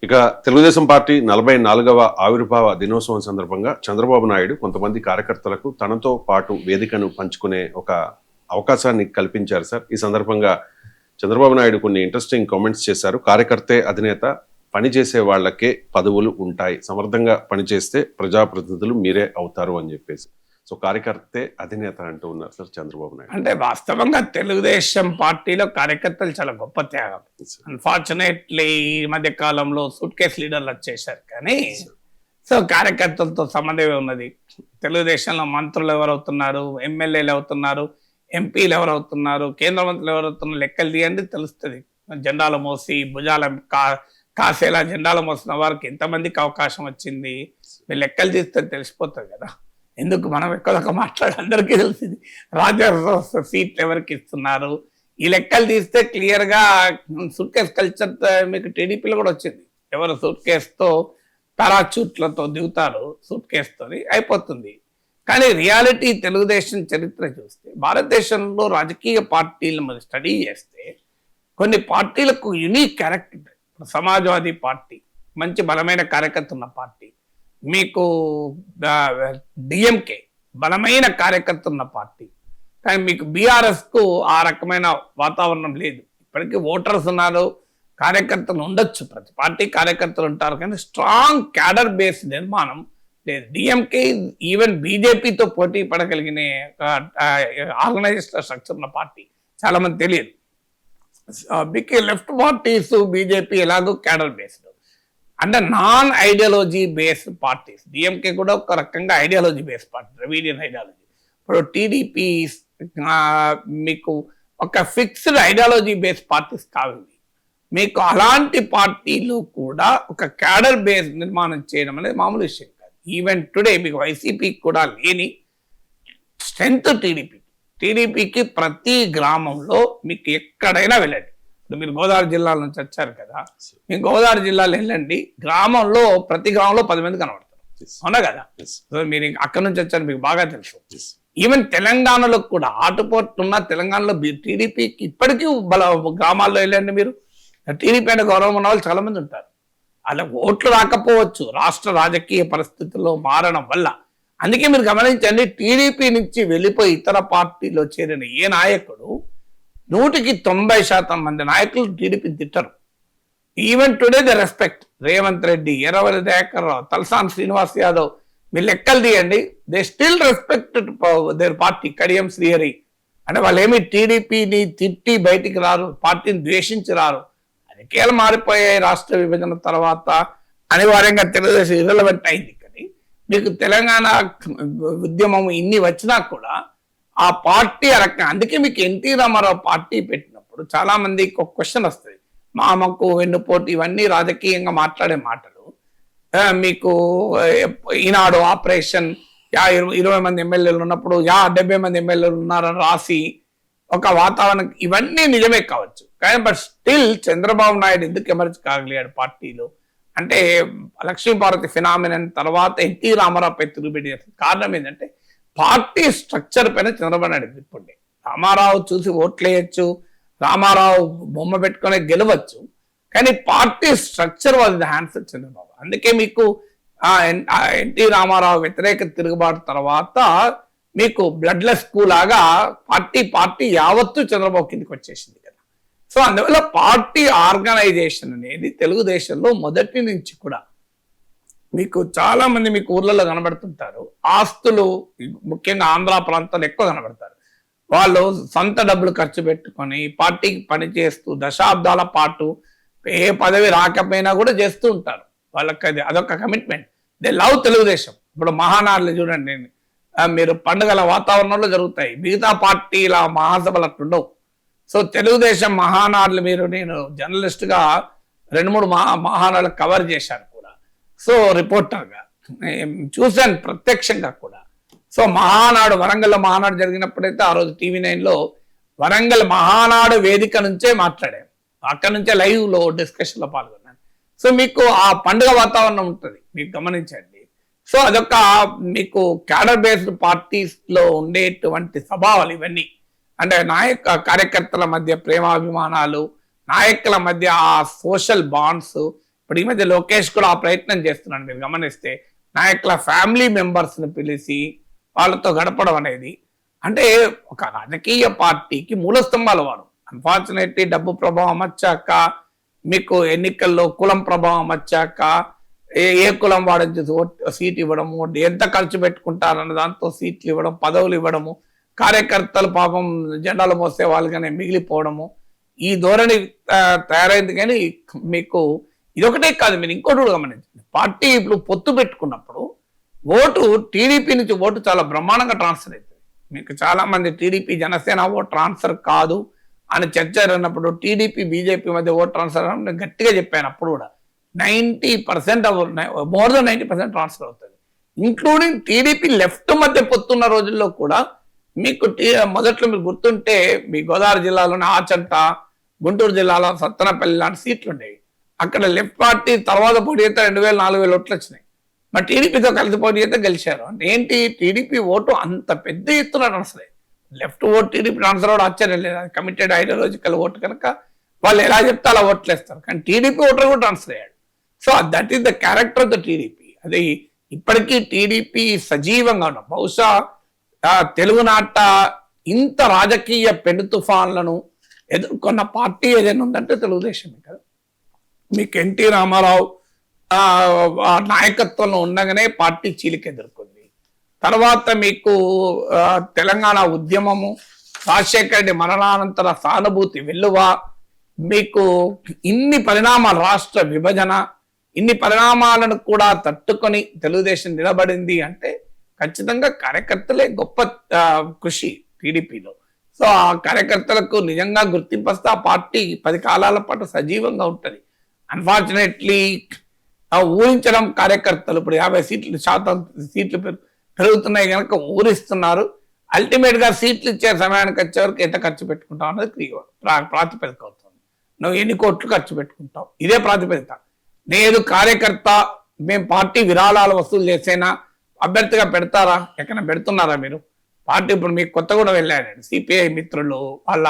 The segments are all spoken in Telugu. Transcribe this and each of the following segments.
ఇక తెలుగుదేశం పార్టీ 44వ ఆవిర్భావ దినోత్సవం సందర్భంగా చంద్రబాబు నాయుడు కొంతమంది కార్యకర్తలకు తనతో పాటు వేదికను పంచుకునే ఒక అవకాశాన్ని కల్పించారు సార్. ఈ సందర్భంగా చంద్రబాబు నాయుడు కొన్ని ఇంట్రెస్టింగ్ కామెంట్స్ చేశారు. కార్యకర్తే అధినేత, పనిచేసే వాళ్ళకే పదవులు ఉంటాయి, సమర్థంగా పనిచేస్తే ప్రజాప్రతినిధులు మీరే అవుతారు అని చెప్పేసి. సో కార్యకర్తే అధినేత అంటూ ఉన్నారు సార్ చంద్రబాబు నాయుడు. అంటే వాస్తవంగా తెలుగుదేశం పార్టీలో కార్యకర్తలు చాలా గొప్ప త్యాగం. అన్ఫార్చునేట్లీ ఈ మధ్య కాలంలో సూట్ కేస్ లీడర్లు వచ్చేసారు, కానీ సో కార్యకర్తలతో సంబంధమే ఉన్నది. తెలుగుదేశంలో మంత్రులు ఎవరవుతున్నారు, ఎమ్మెల్యేలు అవుతున్నారు, ఎంపీలు ఎవరవుతున్నారు, కేంద్ర మంత్రులు ఎవరవుతున్నారు, లెక్కలు తీయండి తెలుస్తుంది. జెండాలు మోసి భుజాల కాసేలా జెండాలు మోసిన వారికి ఎంతమందికి అవకాశం వచ్చింది, మీరు లెక్కలు తీస్తే తెలిసిపోతుంది కదా. ఎందుకు మనం ఎక్కువ మాట్లాడి అందరికీ తెలిసింది రాజ్యసభ సీట్లు ఎవరికి ఇస్తున్నారు, ఈ లెక్కలు తీస్తే క్లియర్గా సూట్ కేస్ కల్చర్ మీకు టీడీపీలో కూడా వచ్చింది. ఎవరు సూట్ కేసుతో పారాచూట్లతో దిగుతారు, సూట్ కేసుతో అయిపోతుంది. కానీ రియాలిటీ తెలుగుదేశం చరిత్ర చూస్తే, భారతదేశంలో రాజకీయ పార్టీలు మనం స్టడీ చేస్తే కొన్ని పార్టీలకు యునిక్ క్యారెక్టర్ ఉంటుంది. సమాజ్వాదీ పార్టీ మంచి బలమైన కార్యకర్త ఉన్న పార్టీ, మీకు డిఎంకే బలమైన కార్యకర్త ఉన్న పార్టీ, కానీ మీకు బీఆర్ఎస్కు ఆ రకమైన వాతావరణం లేదు. ఇప్పటికీ ఓటర్స్ ఉన్నారు, కార్యకర్తలు ఉండొచ్చు, ప్రతి పార్టీ కార్యకర్తలు ఉంటారు, కానీ స్ట్రాంగ్ క్యాడర్ బేస్ నిర్మాణం లేదు. డిఎంకే ఈవెన్ బీజేపీతో పోటీ పడగలిగిన ఆర్గనైజేషన్ స్ట్రక్చర్ ఉన్న పార్టీ చాలా మంది తెలియదు. బికే లెఫ్ట్ పార్టీస్ బీజేపీ ఎలాగో క్యాడర్ బేస్డ్ అంటే non ideology based parties. DMK కూడా ఒక రకంగా ideology based party, Dravidian ideology. ఇప్పుడు టీడీపీ మీకు ఒక ఫిక్స్డ్ ఐడియాలజీ బేస్డ్ పార్టీస్ కావాలి. మీకు అలాంటి పార్టీలో కూడా ఒక క్యాడర్ బేస్ నిర్మాణం చేయడం అనేది మామూలు విషయం కాదు. ఈవెన్ టుడే మీకు వైసీపీకి కూడా లేని స్ట్రెంత్ టీడీపీకి ప్రతి గ్రామంలో మీకు ఎక్కడైనా వెళ్ళండి. ఇప్పుడు మీరు గోదావరి జిల్లాల నుంచి వచ్చారు కదా, మీరు గోదావరి జిల్లాలో వెళ్ళండి, గ్రామంలో ప్రతి గ్రామంలో 10 మంది కనబడతారు, అవునా కదా. సో మీరు అక్కడి నుంచి వచ్చారు, మీకు బాగా తెలుసు. ఈవెన్ తెలంగాణలో కూడా ఆటుపోట్లు ఉన్న తెలంగాణలో టీడీపీకి ఇప్పటికీ గ్రామాల్లో వెళ్ళండి మీరు, టీడీపీ అంటే గౌరవం ఉన్న వాళ్ళు చాలా మంది ఉంటారు. అలా ఓట్లు రాకపోవచ్చు రాష్ట్ర రాజకీయ పరిస్థితుల్లో మారడం వల్ల. అందుకే మీరు గమనించండి, టీడీపీ నుంచి వెళ్ళిపోయి ఇతర పార్టీలో చేరిన ఏ నాయకుడు 100% మంది నాయకులు టీడీపీని తిట్టరు. Even today the respect Revanth Reddy, ఎర్రవల్లి దయాకర్ రావు, తలసాని శ్రీనివాస్ యాదవ్, మీరు లెక్కలు తీయండి, they still respect their party. Kadiyam Srihari అంటే వాళ్ళు ఏమి టీడీపీని తిట్టి బయటికి రారు, పార్టీని ద్వేషించి రారు. రాజకీయాలు మారిపోయాయి రాష్ట్ర విభజన తర్వాత, అనివార్యంగా తెలుగుదేశం ఇర్రెలవెంట్ అయింది. మీకు తెలంగాణ ఉద్యమం ఇన్ని వచ్చినా కూడా ఆ పార్టీ రకంగా, అందుకే మీకు ఎన్టీ రామారావు పార్టీ పెట్టినప్పుడు చాలా మందికి ఒక క్వశ్చన్ వస్తుంది, మామకు వెన్నుపోటు ఇవన్నీ రాజకీయంగా మాట్లాడే మాటలు. మీకు ఈనాడు ఆపరేషన్ 20 మంది ఎమ్మెల్యేలు ఉన్నప్పుడు 70 మంది ఎమ్మెల్యేలు ఉన్నారని రాసి ఒక వాతావరణం, ఇవన్నీ నిజమే కావచ్చు, కానీ బట్ స్టిల్ చంద్రబాబు నాయుడు ఎందుకు ఎమర్జ్ కాగలిగాడు పార్టీలో అంటే, లక్ష్మీపార్వతి ఫినామినన్ తర్వాత ఎన్టీ రామారావుపై తిరుగుబడి కారణం ఏంటంటే పార్టీ స్ట్రక్చర్ పైన చంద్రబాబు నాయుడు గ్రిప్. రామారావు చూసి ఓట్లేయచ్చు, రామారావు బొమ్మ పెట్టుకునే గెలవచ్చు, కానీ party structure was the hands of Chandrababu. అందుకే మీకు ఎన్టీ రామారావు వ్యతిరేక తిరుగుబాటు తర్వాత మీకు బ్లడ్లెస్ స్కూల్ లాగా పార్టీ యావత్తు చంద్రబాబు కిందకి వచ్చేసింది కదా. సో అందువల్ల పార్టీ ఆర్గనైజేషన్ అనేది తెలుగుదేశంలో మొదటి నుంచి కూడా మీకు చాలా మంది మీకు ఊర్లలో కనబడుతుంటారు. ఆస్తులు ముఖ్యంగా ఆంధ్ర ప్రాంతాల్లో ఎక్కువ కనబడతారు. వాళ్ళు సొంత డబ్బులు ఖర్చు పెట్టుకొని పార్టీకి పనిచేస్తూ దశాబ్దాల పాటు ఏ పదవి రాకపోయినా కూడా చేస్తూ ఉంటారు. వాళ్ళకి అదొక కమిట్మెంట్, దే లవ్ తెలుగుదేశం. ఇప్పుడు మహానాడులు చూడండి, మీరు పండుగల వాతావరణంలో జరుగుతాయి, మిగతా పార్టీల మహాసభలు అట్లుండవు. సో తెలుగుదేశం మహానాడులు నేను జర్నలిస్ట్గా 2-3 మహానాడులు కవర్ చేశాను కూడా, సో రిపోర్టర్గా చూశాను ప్రత్యక్షంగా కూడా. సో మహానాడు, వరంగల్ మహానాడు జరిగినప్పుడైతే ఆ రోజు TV9లో వరంగల్ మహానాడు వేదిక నుంచే మాట్లాడాను, అక్కడి నుంచే లైవ్లో డిస్కషన్లో పాల్గొన్నాను. సో మీకు ఆ పండుగ వాతావరణం ఉంటుంది, మీకు గమనించండి. సో అదొక మీకు క్యాడర్ బేస్డ్ పార్టీస్లో ఉండేటువంటి స్వభావాలు ఇవన్నీ. అంటే కార్యకర్తల మధ్య ప్రేమాభిమానాలు, నాయకుల మధ్య ఆ సోషల్ బాండ్స్. ఇప్పుడు ఈ మధ్య లోకేష్ కూడా ఆ ప్రయత్నం చేస్తున్నాడు. మీరు గమనిస్తే నాయకుల ఫ్యామిలీ మెంబర్స్ని పిలిచి వాళ్ళతో గడపడం అనేది, అంటే ఒక రాజకీయ పార్టీకి మూల స్తంభాలు వాడు. అన్ఫార్చునేట్లీ డబ్బు ప్రభావం వచ్చాక, మీకు ఎన్నికల్లో కులం ప్రభావం వచ్చాక, ఏ కులం వాడని సీట్ ఇవ్వడము, ఎంత ఖర్చు పెట్టుకుంటారన్న దాంతో సీట్లు ఇవ్వడం, పదవులు ఇవ్వడము, కార్యకర్తలు పాపం జెండాలు మోసే వాళ్ళుగానే మిగిలిపోవడము, ఈ ధోరణి తయారైంది. కానీ మీకు ఇదొకటే కాదు, మీరు ఇంకోటి కూడా గమనించండి. పార్టీ ఇప్పుడు పొత్తు పెట్టుకున్నప్పుడు ఓటు టీడీపీ నుంచి ఓటు చాలా బ్రహ్మాండంగా ట్రాన్స్ఫర్ అవుతుంది. మీకు చాలా మంది టీడీపీ జనసేన ఓటు ట్రాన్స్ఫర్ కాదు అని చర్చ జరిగినప్పుడు, టీడీపీ బీజేపీ మధ్య ఓటు ట్రాన్స్ఫర్ నేను గట్టిగా చెప్పాను అప్పుడు కూడా. 90% మోర్ దెన్ 90% ట్రాన్స్ఫర్ అవుతుంది. ఇంక్లూడింగ్ టీడీపీ లెఫ్ట్ మధ్య పొత్తున్న రోజుల్లో కూడా మీకు మొదట్లో మీరు గుర్తుంటే మీ గోదావరి జిల్లాలోని ఆచంట, గుంటూరు జిల్లాలో సత్తెనపల్లి లాంటి సీట్లు ఉండేవి. అక్కడ లెఫ్ట్ పార్టీ తర్వాత పోటీ చేస్తే 2000-4000 ఓట్లు వచ్చినాయి. మరి టీడీపీతో కలిసి పోటీ చేస్తే గెలిచారు. అంటే ఏంటి, టీడీపీ ఓటు అంత పెద్ద ఎత్తున ట్రాన్స్ఫర్ అయ్యింది. లెఫ్ట్ ఓటు టీడీపీ ట్రాన్స్ఫర్ అవడం ఆశ్చర్యం లేదు. అది కమిటెడ్ ఐడియాలజికల్ ఓటు కనుక వాళ్ళు ఎలా చెప్తే అలా ఓట్లు వేస్తారు. కానీ టీడీపీ ఓటర్ కూడా ట్రాన్స్ఫర్ అయ్యాడు. So that is the character of the TDP. అది ఇప్పటికీ టీడీపీ సజీవంగా ఉన్నాం. బహుశా తెలుగునాట ఇంత రాజకీయ పెను తుఫాన్లను ఎదుర్కొన్న పార్టీ ఏదైనా ఉందంటే తెలుగుదేశమే కదా. మీకు ఎన్టీ రామారావు నాయకత్వంలో ఉండగానే పార్టీ చీలిక ఎదుర్కొంది. తర్వాత మీకు తెలంగాణ ఉద్యమము, రాజశేఖర రెడ్డి మరణానంతర సానుభూతి వెల్లువ, మీకు ఇన్ని పరిణామాలు, రాష్ట్ర విభజన, ఇన్ని పరిణామాలను కూడా తట్టుకొని తెలుగుదేశం నిలబడింది అంటే ఖచ్చితంగా కార్యకర్తలే గొప్ప కృషి టీడీపీలో. సో ఆ కార్యకర్తలకు నిజంగా గుర్తింపు వస్తే ఆ పార్టీ 10 కాలాల పాటు సజీవంగా ఉంటుంది. అన్ఫార్చునేట్లీ ఊహించడం కార్యకర్తలు ఇప్పుడు 50% సీట్లు పెరుగుతున్నాయి కనుక ఊరిస్తున్నారు. అల్టిమేట్ గా సీట్లు ఇచ్చే సమయానికి వచ్చే వరకు ఎంత ఖర్చు పెట్టుకుంటావు అన్నది ప్రాతిపదిక అవుతుంది. నువ్వు ఎన్ని కోట్లు ఖర్చు పెట్టుకుంటావు, ఇదే ప్రాతిపదిక. లేదు కార్యకర్త మేము పార్టీ విరాళాలు వసూలు చేసేనా, అభ్యర్థిగా పెడతారా, ఎక్కడ పెడుతున్నారా మీరు? పార్టీ ఇప్పుడు మీకు కొత్తగూడెం వెళ్ళారండి, సిపిఐ మిత్రులు, వాళ్ళ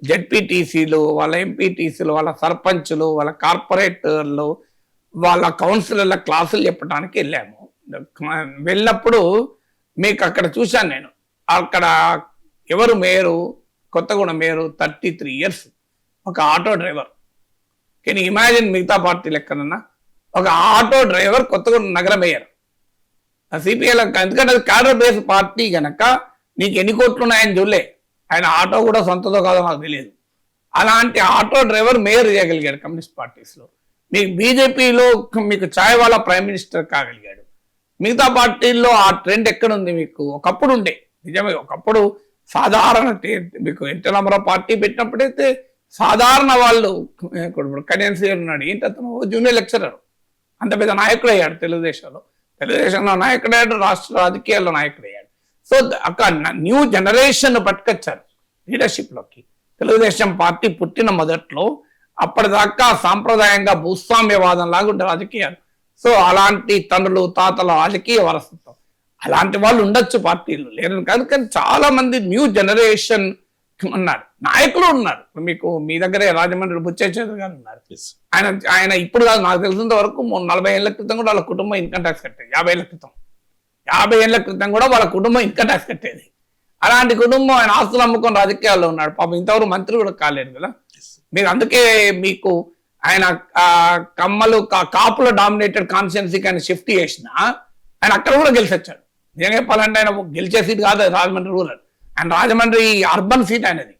జెడ్పీటీసీలు, వాళ్ళ ఎంపీటీసీలు, వాళ్ళ సర్పంచులు, వాళ్ళ కార్పొరేటర్లు, వాళ్ళ కౌన్సిలర్ల క్లాసులు చెప్పడానికి వెళ్ళాము. వెళ్ళినప్పుడు మీకు అక్కడ చూశాను నేను. అక్కడ ఎవరు మేయరు, కొత్తగూడెం మేయరు, 33 years, ఒక ఆటో డ్రైవర్. కెన్ ఇమాజిన్ మిగతా పార్టీ లెక్కనన్నా ఒక ఆటో డ్రైవర్ కొత్తగూడెం నగర మేయర్. సిపిఐలో ఎందుకంటే అది క్యాడర్ బేస్డ్ పార్టీ కనుక నీకు ఎన్ని కోట్లు ఉన్నాయని చూడలే. ఆయన ఆటో కూడా సొంతదో కాదో నాకు తెలియదు. అలాంటి ఆటో డ్రైవర్ మేయర్ చేయగలిగాడు కమ్యూనిస్ట్ పార్టీస్లో. మీకు బీజేపీలో మీకు ఛాయ్ వాళ్ళ ప్రైమ్ మినిస్టర్ కాగలిగాడు. మిగతా పార్టీల్లో ఆ ట్రెండ్ ఎక్కడుంది? మీకు ఒకప్పుడు ఉండే, నిజమే. ఒకప్పుడు సాధారణ మీకు ఎన్టీ రామారావు పార్టీ పెట్టినప్పుడైతే సాధారణ వాళ్ళు, ఇప్పుడు కళ్యాణ్ శ్రీ ఉన్నాడు, ఏంటి అతను జూనియర్ లెక్చరర్, అంత పెద్ద నాయకుడు అయ్యాడు తెలుగుదేశంలో నాయకుడయ్యాడు, రాష్ట్ర రాజకీయాల్లో నాయకుడయ్యాడు. సో అక్కడ న్యూ జనరేషన్ పట్టుకొచ్చారు లీడర్షిప్లోకి. తెలుగుదేశం పార్టీ పుట్టిన మొదట్లో అప్పటిదాకా సాంప్రదాయంగా భూస్వామ్యవాదం లాగా ఉండే రాజకీయాలు. సో అలాంటి తండ్రులు తాతల రాజకీయ వారసత్వం, అలాంటి వాళ్ళు ఉండొచ్చు పార్టీలు, లేరని కాదు. కానీ చాలా మంది న్యూ జనరేషన్ ఉన్నారు, నాయకులు ఉన్నారు. మీకు మీ దగ్గరే రాజమండ్రి బుచ్చేశ్వర గారు ఉన్నారు. ఆయన ఇప్పుడు కాదు, నాకు తెలిసినంత వరకు 40 ఏళ్ల క్రితం కూడా వాళ్ళ కుటుంబం ఇన్కమ్ ట్యాక్స్ కట్టేది. 50 ఏళ్ల క్రితం కూడా వాళ్ళ కుటుంబం ఇన్కమ్ ట్యాక్స్ కట్టేది. అలాంటి కుటుంబం ఆయన ఆస్తులు అమ్ముకొని రాజకీయాల్లో ఉన్నాడు. పాపం ఇంతవరకు మంత్రి కూడా కాలేదు కదా. మీరు అందుకే మీకు ఆయన కమ్మలు కాపుల డామినేటెడ్ కాన్స్టిట్యున్సీకి ఆయన షిఫ్ట్ చేసిన ఆయన అక్కడ కూడా గెలిచొచ్చాడు. నిజంగా చెప్పాలంటే ఆయన గెలిచే సీట్ కాదు రాజమండ్రి రూరల్, ఆయన రాజమండ్రి అర్బన్ సీట్ ఆయనది.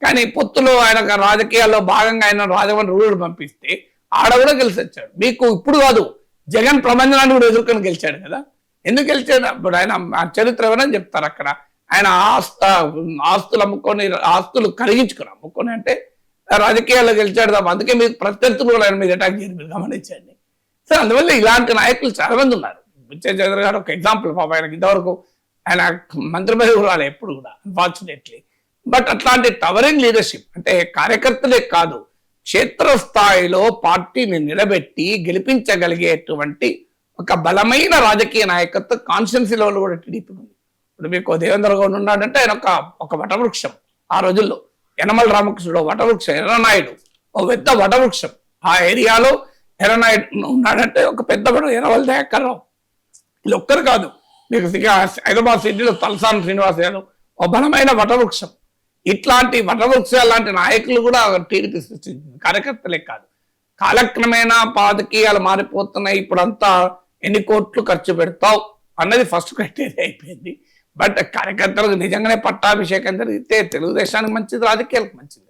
కానీ పొత్తులో ఆయన రాజకీయాల్లో భాగంగా ఆయన రాజమండ్రి రూరల్ పంపిస్తే ఆడ కూడా గెలిచొచ్చాడు. మీకు ఇప్పుడు కాదు, జగన్ ప్రబంధనాన్ని కూడా ఎదుర్కొని గెలిచాడు కదా. ఎందుకు గెలిచాడు? ఇప్పుడు ఆయన చరిత్ర ఎవరని చెప్తారు. అక్కడ ఆయన ఆస్తులు అమ్ముకొని, ఆస్తులు కరిగించుకుని అమ్ముకొని అంటే రాజకీయాల్లో గెలిచాడు తప్ప. అందుకే మీకు ప్రత్యర్థులు కూడా ఆయన మీద అటాక్ చేయరు, మీరు గమనించండి. సో అందువల్ల ఇలాంటి నాయకులు చాలా మంది ఉన్నారు. బుచ్చేశ్వర గారు ఒక ఎగ్జాంపుల్. పాప ఆయనకి ఇంతవరకు ఆయన మంత్రి పదవి కూడా రాలేదు ఎప్పుడు కూడా, అన్ఫార్చునేట్లీ. బట్ అట్లాంటి టవరింగ్ లీడర్షిప్ అంటే కార్యకర్తలే కాదు, క్షేత్రస్థాయిలో పార్టీని నిలబెట్టి గెలిపించగలిగేటువంటి ఒక బలమైన రాజకీయ నాయకత్వం కాన్స్టిట్యున్సీ లెవెల్ కూడా టీడీపీ ఉంది. ఇప్పుడు మీకు దేవేంద్ర గౌడ్ ఉన్నాడంటే ఆయన ఒక వటవృక్షం. ఆ రోజుల్లో యనమల రామకృష్ణుడు వటవృక్షం, ఎర్రనాయుడు ఓ పెద్ద వటవృక్షం. ఆ ఏరియాలో ఎర్రనాయుడు ఉన్నాడంటే ఒక పెద్ద బడ ఎర్రవల్లి దయాకర్ రావు, వీళ్ళు ఒక్కరు కాదు. మీకు హైదరాబాద్ సిటీలో తలసాని శ్రీనివాస్ యాదవ్ ఒక బలమైన వటవృక్షం. ఇట్లాంటి వటవృక్షాలు లాంటి నాయకులు కూడా టీడీపీ సృష్టించింది, కార్యకర్తలే కాదు. కాలక్రమేణా పాదకీయాలు మారిపోతున్నాయి. ఇప్పుడంతా ఎన్ని కోట్లు ఖర్చు పెడతావు అన్నది ఫస్ట్ క్రైటీరియా అయిపోయింది. బట్ కార్యకర్తలకు నిజంగానే పట్టాభిషేకం జరిగితే తెలుగుదేశానికి మంచిది, రాజకీయాలకు మంచిది.